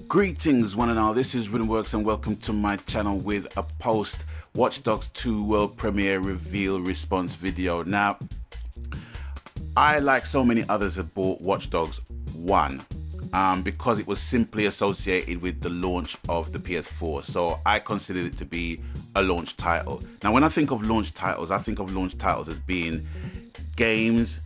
Greetings one and all, this is Rhythmworks and welcome to my channel with a post Watchdogs 2 world premiere reveal response video. Now, I, like so many others, have bought Watchdogs 1 because it was simply associated with the launch of the PS4, so I considered it to be a launch title. Now, when I think of launch titles, I think of launch titles as being games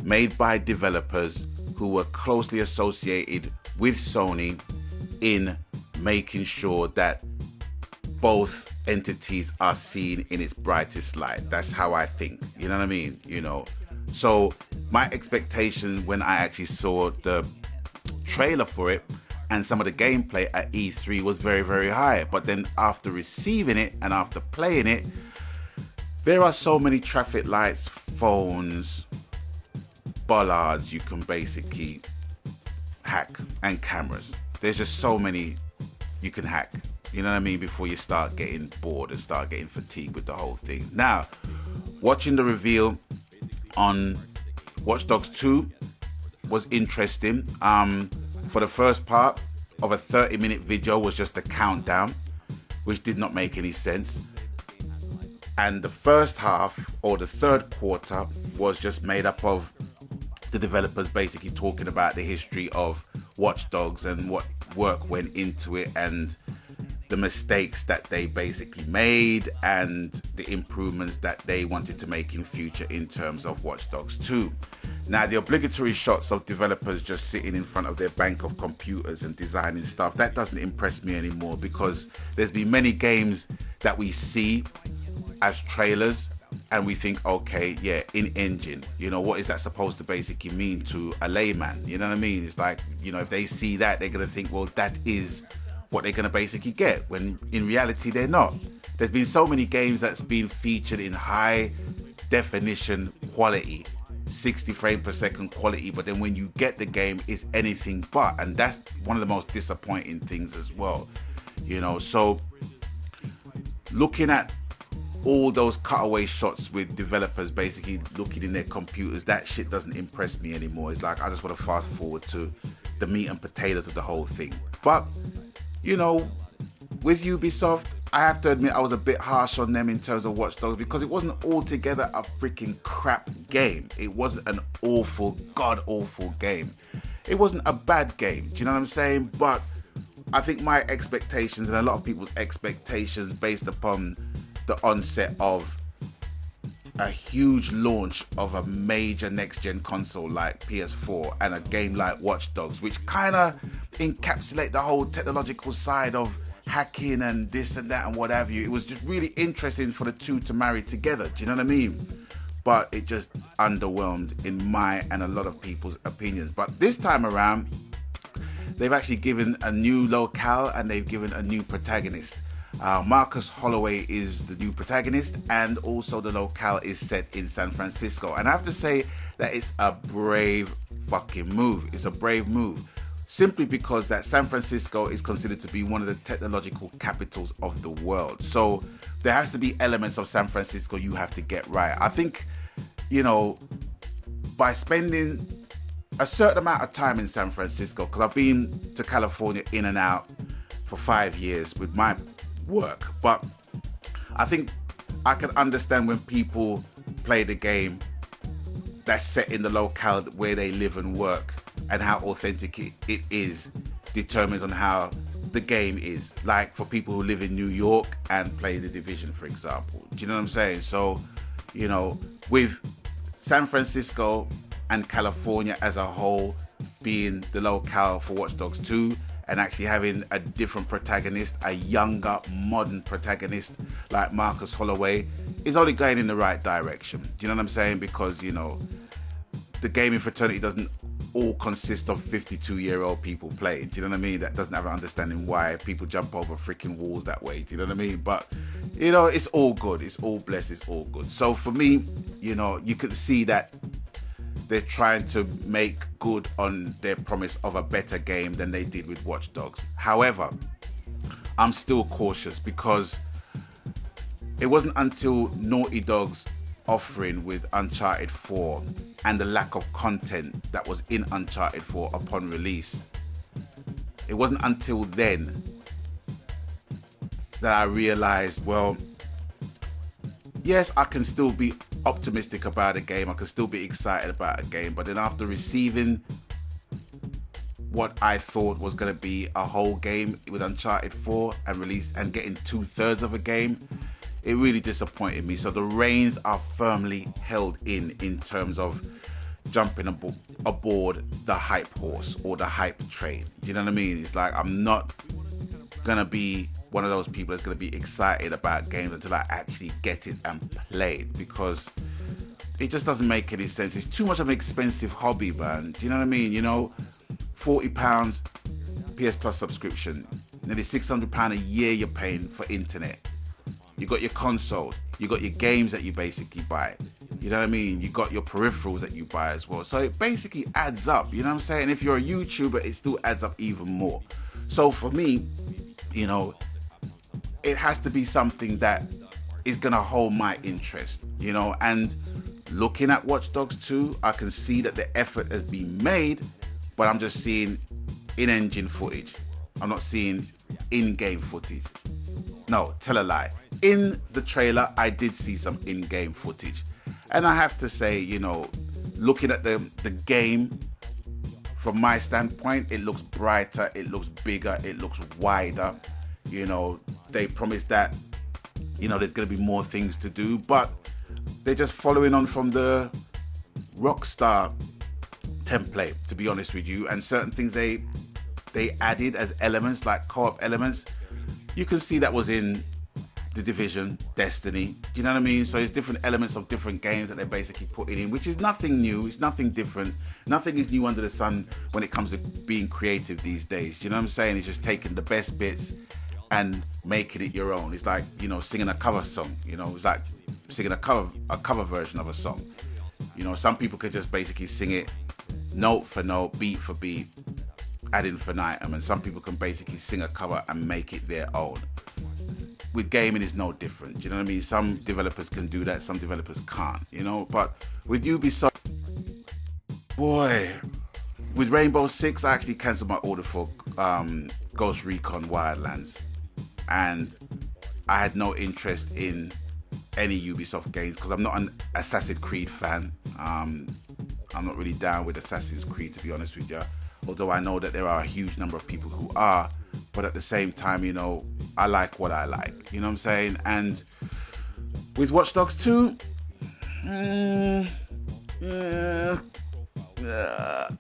made by developers who were closely associated with Sony in making sure that both entities are seen in its brightest light. That's how I think, you know what I mean? So my expectation when I actually saw the trailer for it and some of the gameplay at E3 was very, very high. But then after receiving it and after playing it, there are so many traffic lights, phones, bollards you can basically hack, and cameras. There's just so many you can hack, you know what I mean, before you start getting bored and start getting fatigued with the whole thing. Now, watching the reveal on Watch Dogs 2 was interesting. For the first part of a 30-minute video was just a countdown, which did not make any sense. And the first half, or the third quarter, was just made up of the developers basically talking about the history of Watch Dogs and what work went into it and the mistakes that they basically made and the improvements that they wanted to make in future in terms of Watch Dogs 2. Now, the obligatory shots of developers just sitting in front of their bank of computers and designing stuff, that doesn't impress me anymore, because there's been many games that we see as trailers and we think, okay, yeah, in engine, what is that supposed to basically mean to a layman? You know what I mean? It's like, if they see that, they're going to think, well, that is what they're going to basically get, when in reality, they're not. There's been so many games that's been featured in high definition quality, 60 frames per second quality, but then when you get the game, it's anything but. And that's one of the most disappointing things as well. So looking at all those cutaway shots with developers basically looking in their computers, that shit doesn't impress me anymore. It's like, I just want to fast forward to the meat and potatoes of the whole thing. But, with Ubisoft, I have to admit I was a bit harsh on them in terms of Watch Dogs, because it wasn't altogether a freaking crap game. It wasn't an awful, god-awful game. It wasn't a bad game, do you know what I'm saying? But I think my expectations and a lot of people's expectations based upon the onset of a huge launch of a major next-gen console like PS4 and a game like Watch Dogs, which kind of encapsulate the whole technological side of hacking and this and that and what have you. It was just really interesting for the two to marry together, do you know what I mean? But it just underwhelmed in my and a lot of people's opinions. But this time around, they've actually given a new locale and they've given a new protagonist. Marcus Holloway is the new protagonist, and also the locale is set in San Francisco. And I have to say that it's a brave fucking move. It's a brave move, simply because that San Francisco is considered to be one of the technological capitals of the world. So there has to be elements of San Francisco you have to get right. I think, by spending a certain amount of time in San Francisco, because I've been to California in and out for 5 years with my work, but I think I can understand when people play the game that's set in the locale where they live and work, and how authentic it is determines on how the game is. Like for people who live in New York and play The Division, for example. Do you know what I'm saying? So, with San Francisco and California as a whole being the locale for Watch Dogs 2, and actually having a different protagonist, a younger, modern protagonist like Marcus Holloway, is only going in the right direction. Do you know what I'm saying? Because, the gaming fraternity doesn't all consist of 52-year-old people playing. Do you know what I mean? That doesn't have an understanding why people jump over freaking walls that way. Do you know what I mean? But, it's all good. It's all blessed. It's all good. So for me, you can see that they're trying to make good on their promise of a better game than they did with Watch Dogs. However, I'm still cautious, because it wasn't until Naughty Dog's offering with Uncharted 4 and the lack of content that was in Uncharted 4 upon release It wasn't until then that I realized, well, yes, I can still be optimistic about a game. I can still be excited about a game. But then after receiving what I thought was going to be a whole game with Uncharted 4 and release and getting 2/3 of a game, it really disappointed me. So the reins are firmly held in terms of jumping aboard the hype horse or the hype train. You know what I mean? It's like I'm not gonna be one of those people that's gonna be excited about games until I actually get it and play it, because it just doesn't make any sense. It's too much of an expensive hobby, man. Do you know what I mean? You know, £40 PS Plus subscription, nearly £600 a year you're paying for internet. You got your console, you got your games that you basically buy. You know what I mean? You got your peripherals that you buy as well. So it basically adds up, you know what I'm saying? If you're a YouTuber, it still adds up even more. So for me, you know, it has to be something that is gonna hold my interest, you know? And looking at Watchdogs 2, I can see that the effort has been made, but I'm just seeing in-engine footage. I'm not seeing in-game footage. No, tell a lie. In the trailer, I did see some in-game footage. And I have to say, you know, looking at the game, from my standpoint, it looks brighter, it looks bigger, it looks wider. You know, they promised that, you know, there's going to be more things to do, but they're just following on from the Rockstar template, to be honest with you. And certain things they added as elements, like co-op elements, you can see that was in The Division, Destiny, you know what I mean? So it's different elements of different games that they're basically putting in, which is nothing new, it's nothing different. Nothing is new under the sun when it comes to being creative these days, you know what I'm saying? It's just taking the best bits and making it your own. It's like, you know, singing a cover song, you know, it's like singing a cover version of a song. You know, some people could just basically sing it note for note, beat for beat, ad infinitum, and some people can basically sing a cover and make it their own. With gaming, it's no different. You know what I mean? Some developers can do that, some developers can't, you know? But with Ubisoft, boy, with Rainbow Six, I actually cancelled my order for Ghost Recon Wildlands. And I had no interest in any Ubisoft games because I'm not an Assassin's Creed fan. I'm not really down with Assassin's Creed, to be honest with you. Although I know that there are a huge number of people who are. But at the same time, you know, I like what I like. You know what I'm saying? And with Watch Dogs 2,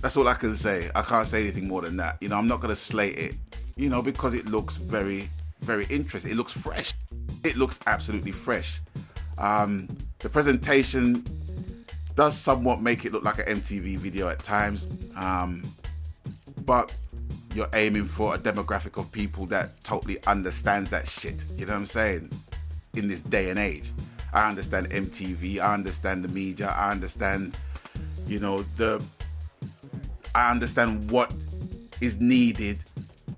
that's all I can say. I can't say anything more than that. You know, I'm not going to slate it, you know, because it looks very, very interesting. It looks fresh. It looks absolutely fresh. The presentation does somewhat make it look like an MTV video at times. But you're aiming for a demographic of people that totally understands that shit. You know what I'm saying? In this day and age. I understand MTV, I understand the media, I understand, you know, I understand what is needed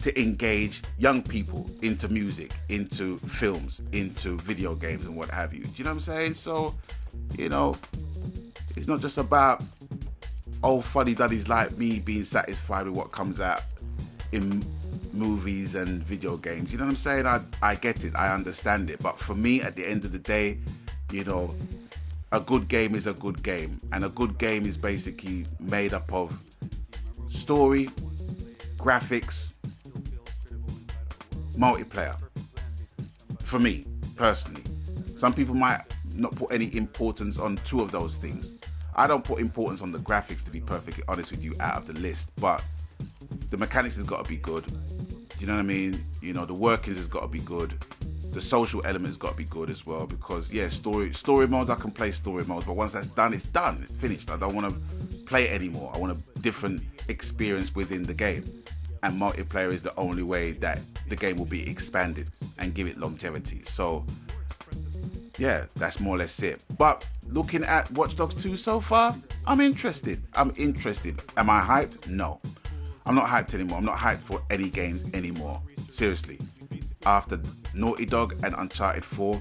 to engage young people into music, into films, into video games and what have you. Do you know what I'm saying? So, you know, it's not just about old fuddy-duddies like me being satisfied with what comes out in movies and video games. You know what I'm saying? I get it, I understand it. But for me, at the end of the day, you know, a good game is a good game. And a good game is basically made up of story, graphics, multiplayer. For me, personally. Some people might not put any importance on two of those things. I don't put importance on the graphics, to be perfectly honest with you, out of the list. But the mechanics has got to be good. Do you know what I mean? You know, the workings has got to be good. The social element has got to be good as well. Because, yeah, story modes, I can play story modes. But once that's done, it's done. It's finished. I don't want to play it anymore. I want a different experience within the game. And multiplayer is the only way that the game will be expanded and give it longevity. So, yeah, that's more or less it. But looking at Watch Dogs 2 so far, I'm interested. Am I hyped? No. I'm not hyped anymore. I'm not hyped for any games anymore. Seriously. After Naughty Dog and Uncharted 4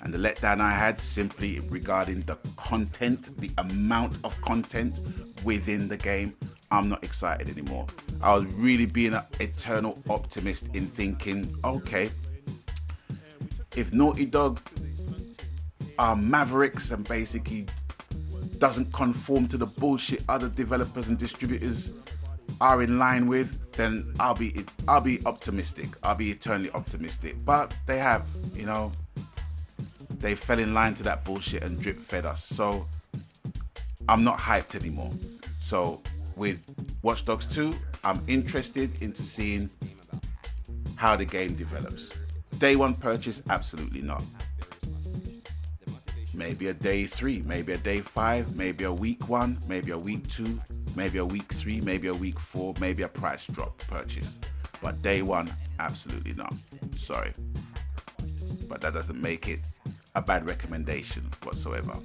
and the letdown I had simply regarding the content, the amount of content within the game, I'm not excited anymore. I was really being an eternal optimist in thinking, okay, if Naughty Dog are mavericks and basically doesn't conform to the bullshit other developers and distributors are in line with, then I'll be optimistic. I'll be eternally optimistic. But they have, they fell in line to that bullshit and drip fed us. So I'm not hyped anymore. So with Watch Dogs 2, I'm interested into seeing how the game develops. Day one purchase, absolutely not. Maybe a day 3, maybe a day 5, maybe a week 1, maybe a week 2, maybe a week 3, maybe a week 4, maybe a price drop purchase. But day 1, absolutely not. Sorry. But that doesn't make it a bad recommendation whatsoever.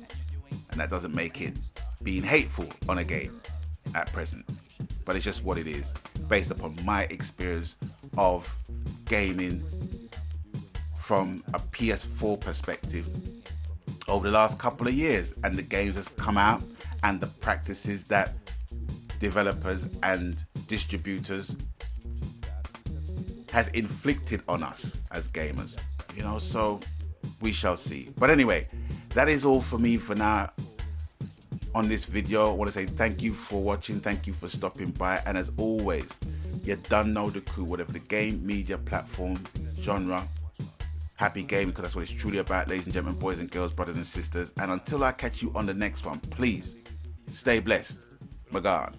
And that doesn't make it being hateful on a game at present. But it's just what it is, based upon my experience of gaming from a PS4 perspective over the last couple of years, and the games that's come out and the practices that developers and distributors has inflicted on us as gamers, so we shall see. But anyway, that is all for me for now on this video. I want to say thank you for watching, thank you for stopping by, and as always, you done know the coup, whatever the game, media, platform, genre, happy gaming, because that's what it's truly about, ladies and gentlemen, boys and girls, brothers and sisters. And until I catch you on the next one, please stay blessed. My God.